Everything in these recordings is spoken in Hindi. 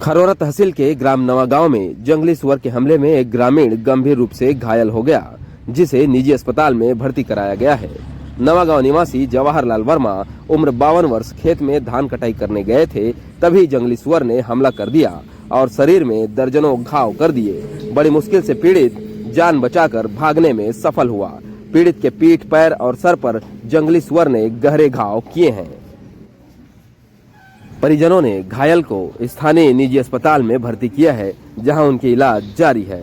खरोरा तहसील के ग्राम नवागांव में जंगली सुअर के हमले में एक ग्रामीण गंभीर रूप से घायल हो गया, जिसे निजी अस्पताल में भर्ती कराया गया है। नवागांव निवासी जवाहरलाल वर्मा उम्र 52 वर्ष खेत में धान कटाई करने गए थे, तभी जंगली सुअर ने हमला कर दिया और शरीर में दर्जनों घाव कर दिए। बड़ी मुश्किल से पीड़ित जान बचाकर भागने में सफल हुआ। पीड़ित के पीठ, पैर और सर पर जंगली सुअर ने गहरे घाव किए हैं। परिजनों ने घायल को स्थानीय निजी अस्पताल में भर्ती किया है, जहां उनकी इलाज जारी है।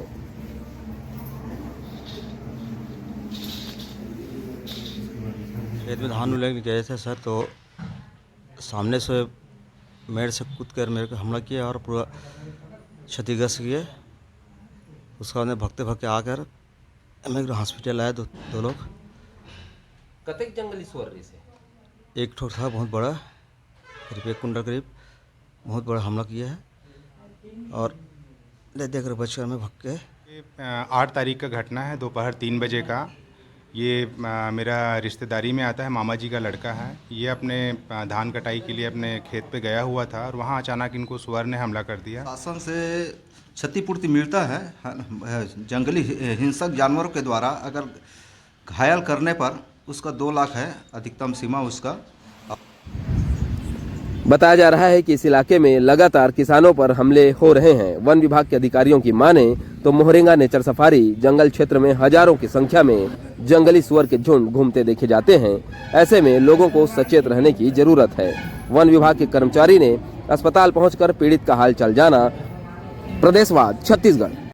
खेत में धान लेने गए थे सर, तो सामने से मेरे से कूद कर मेरे को हमला किया और पूरा क्षतिग्रस्त किए। उसका बाद भगते भगते आकर मेरे हॉस्पिटल आए दो लोग। कतेक जंगली सुअर से एक ठो था बहुत बड़ा, करीब 1 कुंटल करीब, बहुत बड़ा हमला किया है और ले देकर बचकर में भग के। 8 तारीख का घटना है, दोपहर 3 बजे का। ये मेरा रिश्तेदारी में आता है, मामा जी का लड़का है। ये अपने धान कटाई के लिए अपने खेत पे गया हुआ था और वहाँ अचानक इनको सुअर ने हमला कर दिया। शासन से क्षतिपूर्ति मिलता है। जंगली हिंसक जानवरों के द्वारा अगर घायल करने पर उसका 2 लाख है अधिकतम सीमा उसका। बताया जा रहा है कि इस इलाके में लगातार किसानों पर हमले हो रहे हैं। वन विभाग के अधिकारियों की माने तो मोहरेंगा नेचर सफारी जंगल क्षेत्र में हजारों की संख्या में जंगली सुअर के झुंड घूमते देखे जाते हैं। ऐसे में लोगों को सचेत रहने की जरूरत है। वन विभाग के कर्मचारी ने अस्पताल पहुंचकर पीड़ित का हाल चाल जाना। प्रदेशवाद छत्तीसगढ़।